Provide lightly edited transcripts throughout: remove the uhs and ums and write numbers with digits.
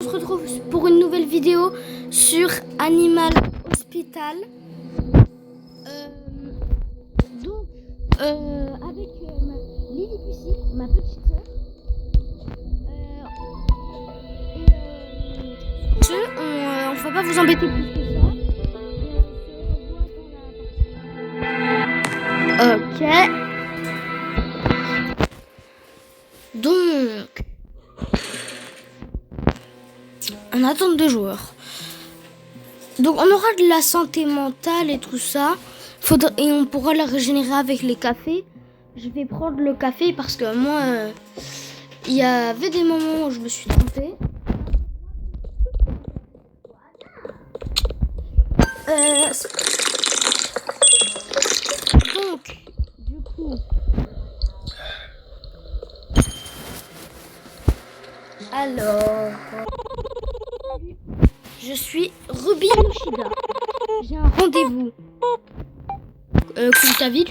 se retrouve pour une nouvelle vidéo sur Animal Hospital. Avec Lily Pussy, ma petite sœur. On va pas vous embêter plus que ça. Ok. Donc, on attend 2 joueurs. Donc, on aura de la santé mentale et tout ça. Et on pourra la régénérer avec les cafés. Je vais prendre le café parce que moi, il y avait des moments où je me suis trompée. Donc, du coup, alors, je suis Ruby Yoshida. J'ai un rendez-vous. Comme ta vie,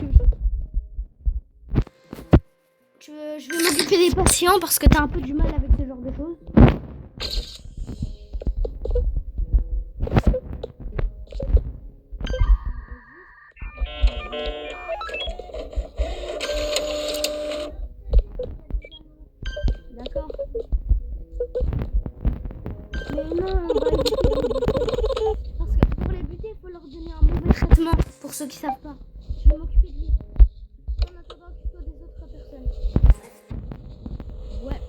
je vais m'occuper des patients parce que t'as un peu du mal avec ce genre de choses. D'accord. Mais non, on va éviter parce que pour les buter, il faut leur donner un mauvais traitement. Pour ceux qui savent pas, je vais m'occuper de lui. En attendant, occupe-toi des autres personnes. Ouais.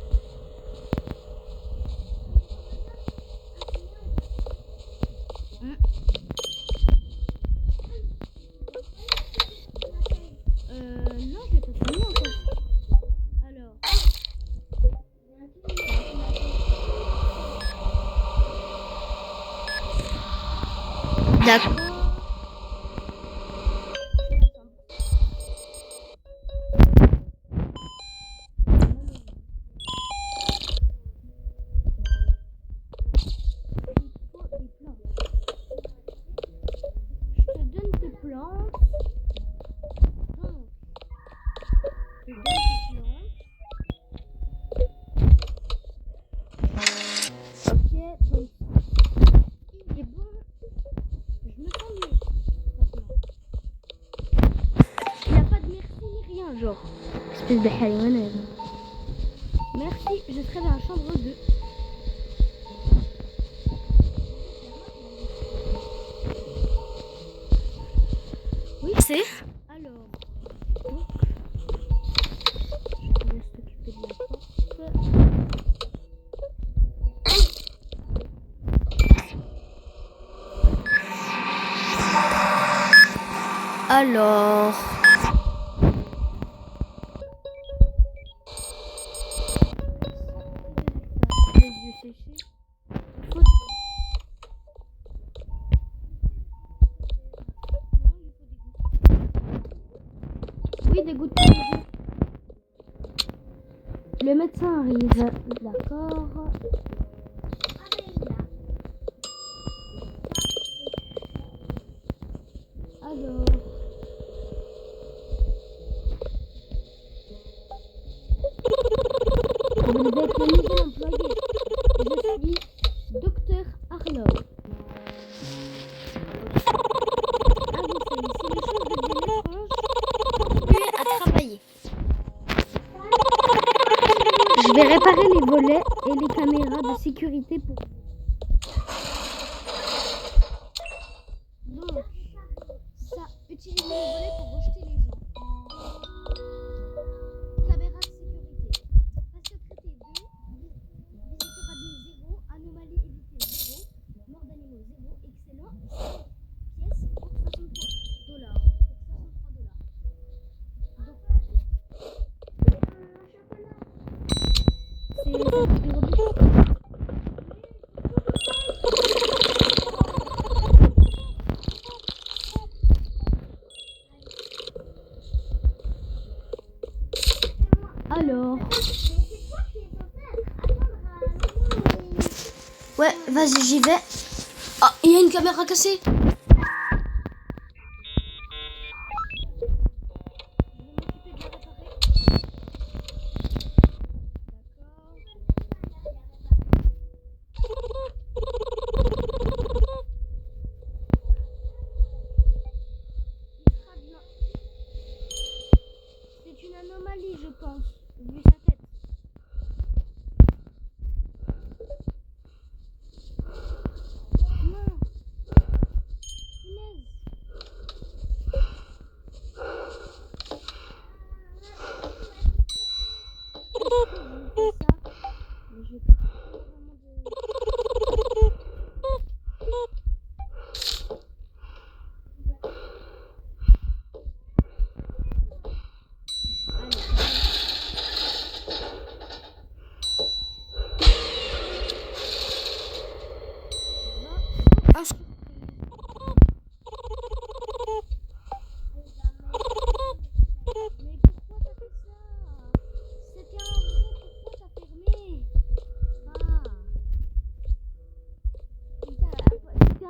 Non, j'ai pas fini encore. Alors. D'accord. Je te donne tes plantes. Donc, je te donne tes plantes. Ok, donc, il est bon. Je me sens mieux. Il n'y a pas de merci ni rien, genre. Espèce de haïwana. Merci, je serai dans la chambre 2. Oui, c'est. Alors. Donc, je te laisse t'occuper de la porte. Alors. Les yeux séchés. Oui, des gouttes de yeux. Le médecin arrive. D'accord. Alors. Vous êtes le nouvel employé. Je suis Docteur Arlo. Ah, vous savez, si les choses deviennent étranges, continuez à travailler. Je vais réparer les volets et les caméras de sécurité pour. Donc, ça, utilisez les volets pour rejeter les gens. Caméra de sécurité. Patient traité 2, visiteur admis 0, anomalie évitée 0, mort d'animaux 0, excellent, pièce pour 63 dollars. Alors. Ouais, vas-y, j'y vais. Ah, il y a une caméra cassée.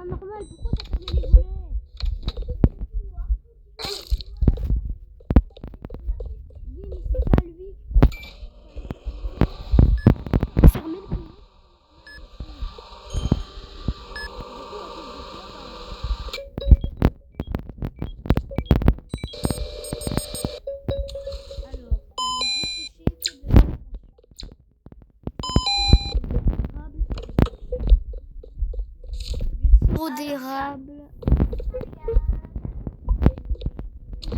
anormal, pourquoi t'as fermé les volets? Oui, mais c'est pas lui. Fermez le volets. Alors, sirop d'érable.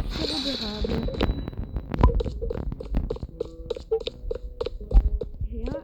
Sirop d'érable. Rien.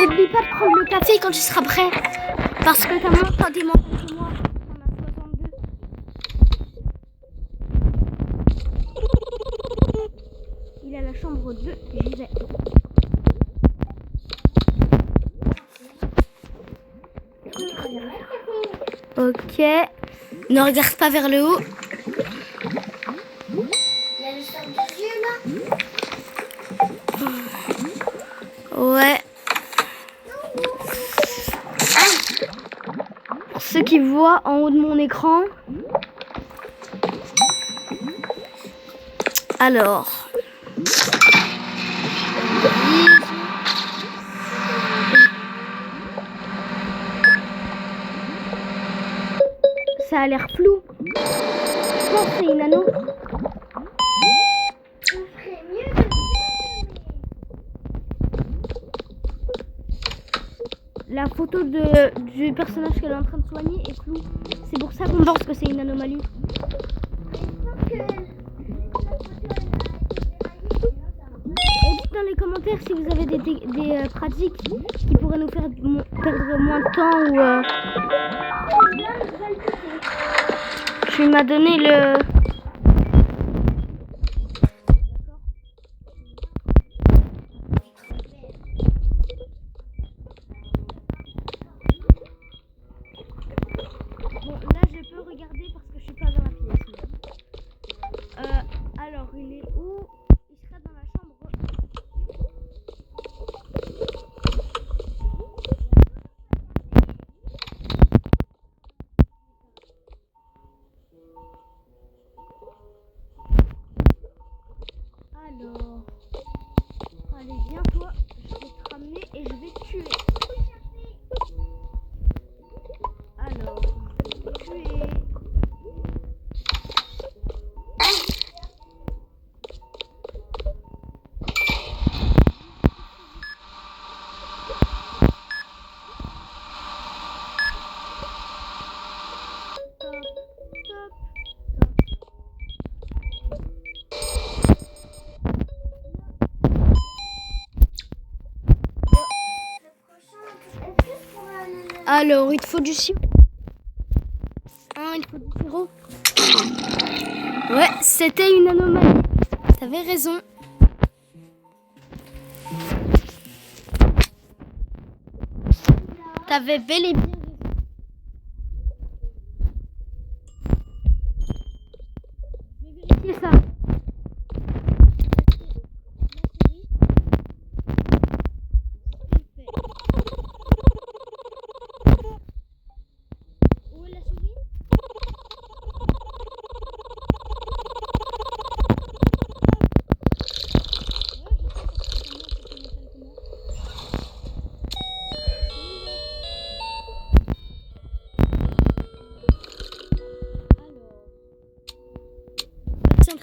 Oublie pas de prendre le café quand tu seras prêt. Parce que ta maman, quand t'es monté chez moi, t'en as 62. Il a la chambre 2, j'y vais. Ok. Ne regarde pas vers le haut. Il y a le sort des yeux là. Ouais. Pour ceux qui voient en haut de mon écran. Alors. Ça a l'air flou. Je pense que c'est une anneau. On ferait mieux de La photo du personnage qu'elle est en train de soigner est floue. C'est pour ça qu'on pense que c'est une anomalie. Et dites dans les commentaires si vous avez des pratiques qui pourraient nous faire perdre moins de temps ou tu m'as donné le... Bon, là je peux regarder parce que je suis pas dans la pièce. Alors, il est où? Il sera dans la chambre. Alors, allez, viens toi, je vais te ramener et je vais te tuer. Alors, tuer. Alors, il te faut du sirop. Il te faut du sirop. Ouais, c'était une anomalie. T'avais raison. T'avais bel et bien raison. Je vais vérifier ça. Où est la souris?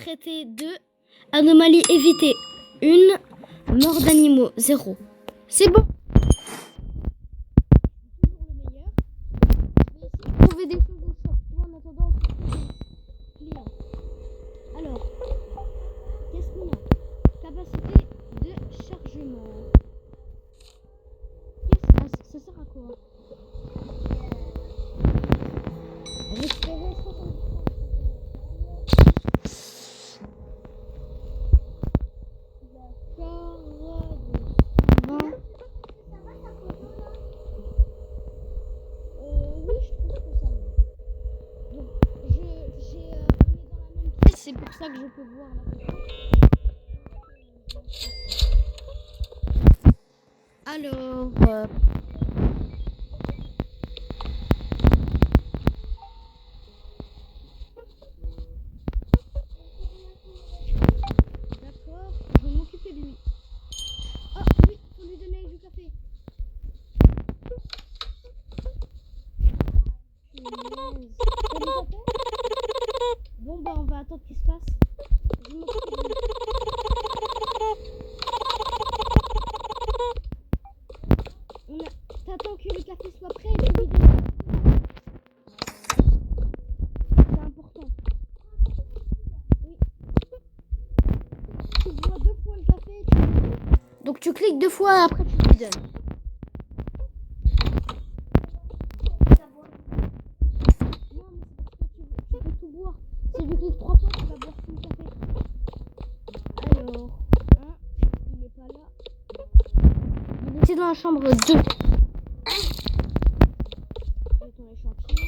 traité 2. Anomalie évitée 1. Mort d'animaux 0. C'est bon. Toujours le meilleur. Je vais essayer de trouver des choses au shop en attendant client. Alors, qu'est-ce qu'on a? Capacité de chargement. Ça sert à quoi? Récupérer 60%. D'accord. Oui, je trouve que ça va. Donc, on est dans la même pièce, c'est pour ça que je peux voir la photo. Alors, d'accord, je vais m'occuper de lui. Ah oui, faut lui donner du café. Punaise. T'as du café? Bon bah on va attendre qu'il se passe. Je vais m'occuper de lui. T'attends que le café soit prêt et tu lui donnes. C'est important. Oui. Tu bois 2 fois le café et tu lui donnes. Donc tu cliques 2 fois et après tu lui donnes. Non mais c'est parce que tu peux tout boire. Si tu cliques 3 fois tu vas boire tout le café. Alors, 1, il n'est pas là. Il était dans la chambre 2. Je vais ton échantillon.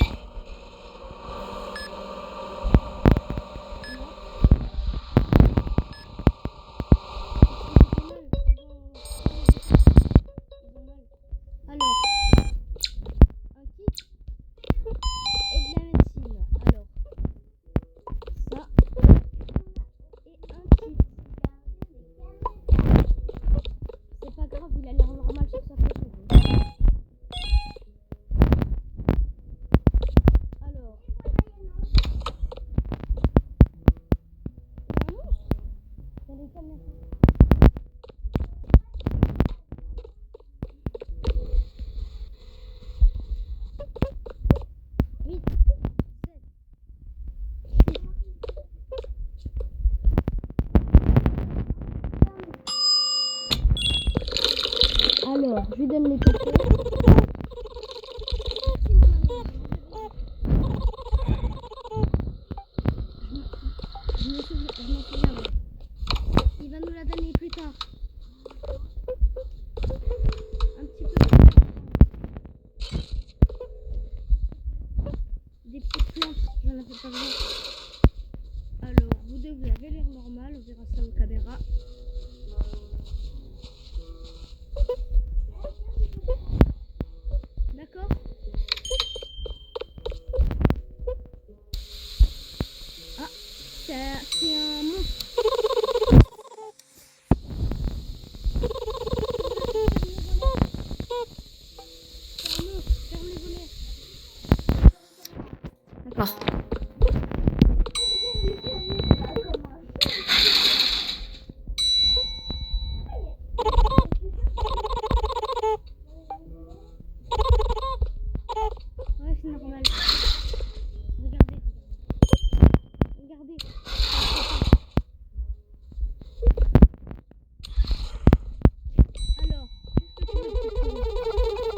Alors, un kit et de la médecine. Alors, ça et un kit. C'est pas grave, il a l'air normal sur sa photo. Alors, il y a un monstre dans les caméras. Alors, je lui donne les cafés. Je m'en souviens. Il va nous la donner plus tard. Un petit peu. Des petites plantes, j'en ai pas besoin. Alors, vous deux, vous avez l'air normal, on verra ça aux caméras. D'accord? Ah, c'est un monstre. C'est un monstre, ferme les volets. D'accord. Ouais, c'est normal. Regardez. Regardez. Alors, qu'est-ce que tu veux?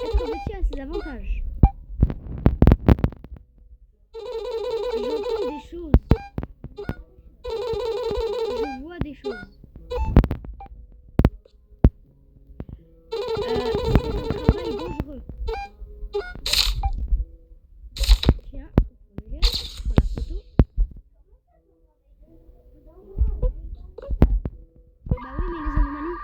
Être petit a ses avantages. J'entends des choses. Je vois des choses. C'est un travail dangereux. Tiens, regarde, prends la photo. Bah oui, mais les anomalies.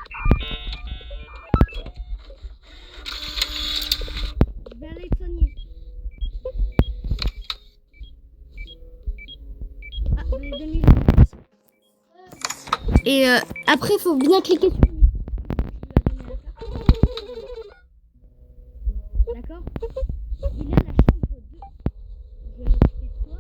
Je vais aller te soigner. Ah, donne-lui la place. Et après, il faut bien cliquer sur lui. D'accord? Il a la chambre 2. Je vais m'occuper de toi.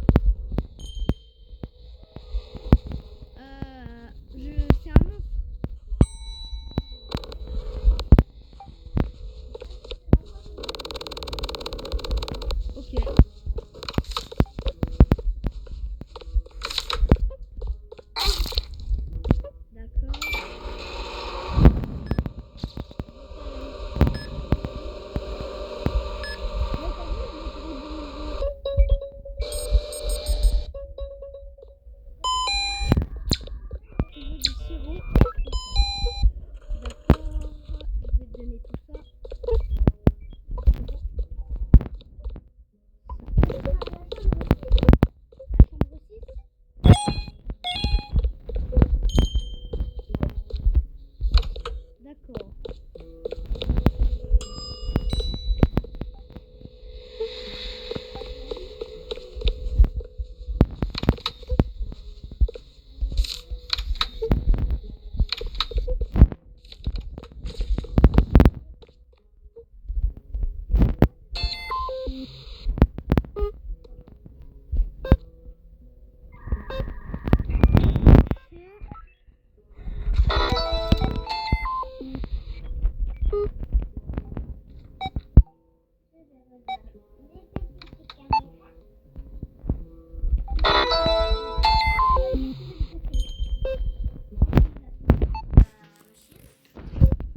D'accord.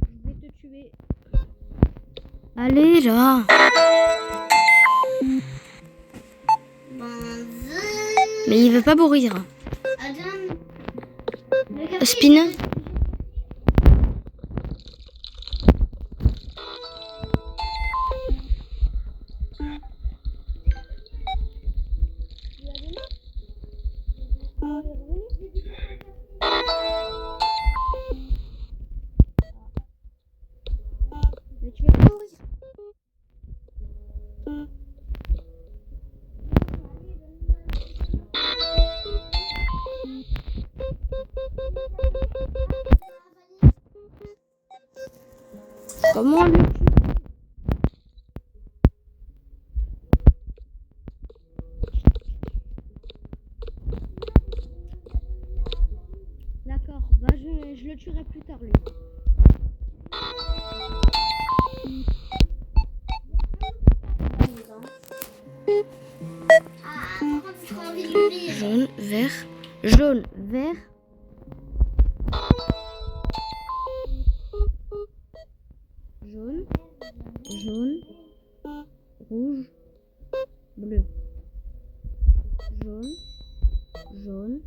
Je vais te tuer. Allez là. Mais il veut pas mourir. Adam, Spin. Mais tu vas pas mourir. Comment le tuer? D'accord, bah je le tuerai plus tard lui. par contre, j'ai envie de le lire. Jaune, vert, jaune, vert. Jaune, jaune, rouge, bleu. Jaune, jaune,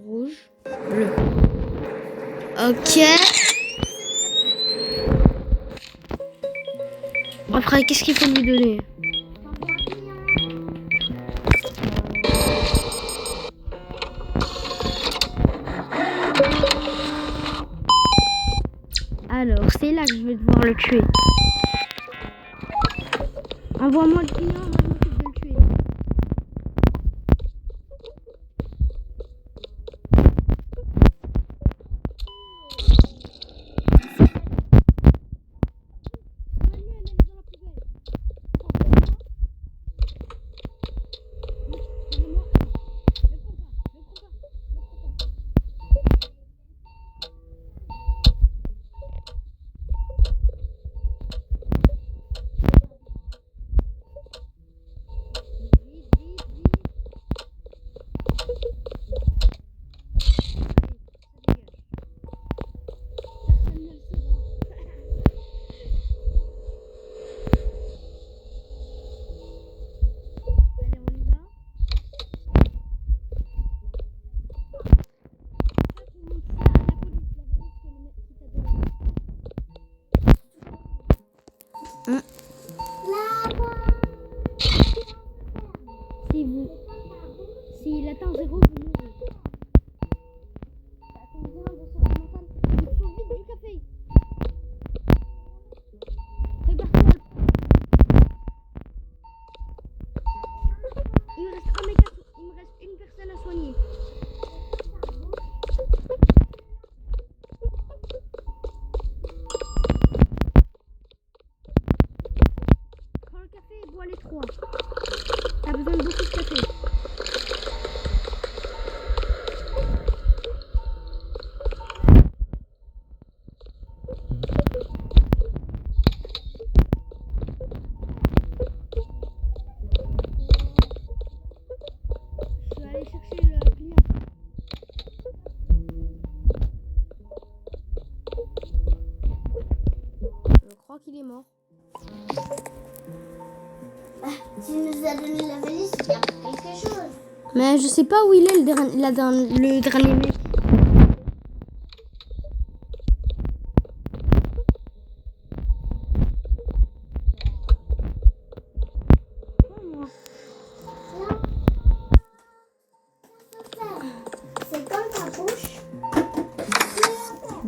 rouge, bleu. Ok. Après, qu'est-ce qu'il faut lui donner? Alors, c'est là que je vais devoir le tuer. Envoie-moi le client, moi je m'occupe de le tuer. S'il atteint 0, vous mourrez. Il faut vite du café. Prépare-toi. Il me reste une personne à soigner. Prends le café et bois les 3. T'as besoin de beaucoup de café. Je vais aller chercher le client. Je crois qu'il est mort. Tu nous as donné la valise, il y a quelque chose. Mais je sais pas où il est le dernier mec.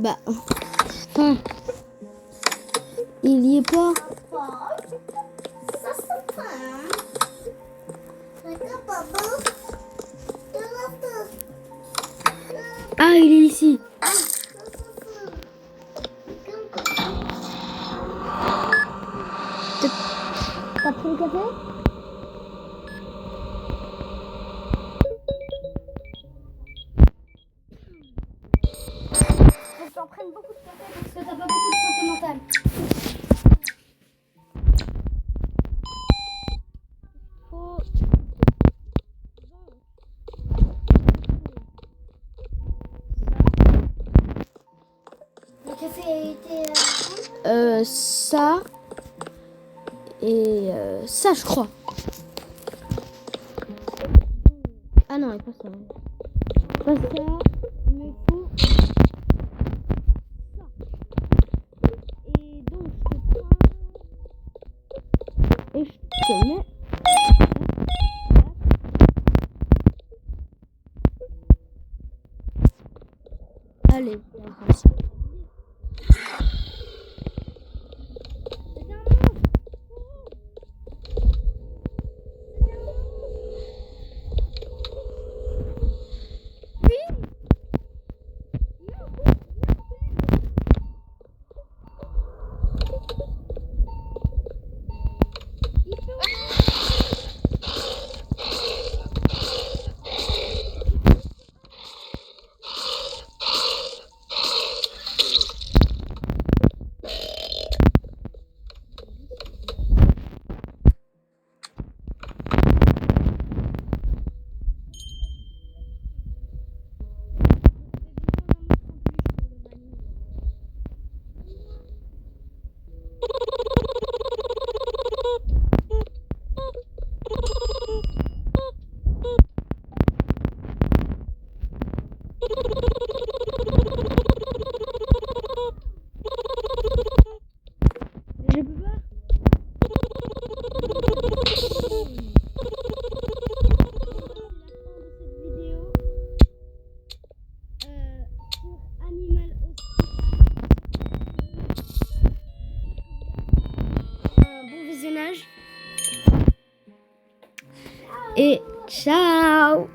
Bah, enfin, il y est pas. Ça c'est pas. Regarde, papa. Ah, il est ici. T'as pris le café? Faut que t'en prennes beaucoup de café parce que t'as pas beaucoup de santé mentale. Faut... Le café a été. Ça et ça, je crois. Ah non, et pas ça. Pas ça, mais faut ça. Et donc, je te prends et je te mets. Allez, je peux pas. Animal un bon visionnage et ciao.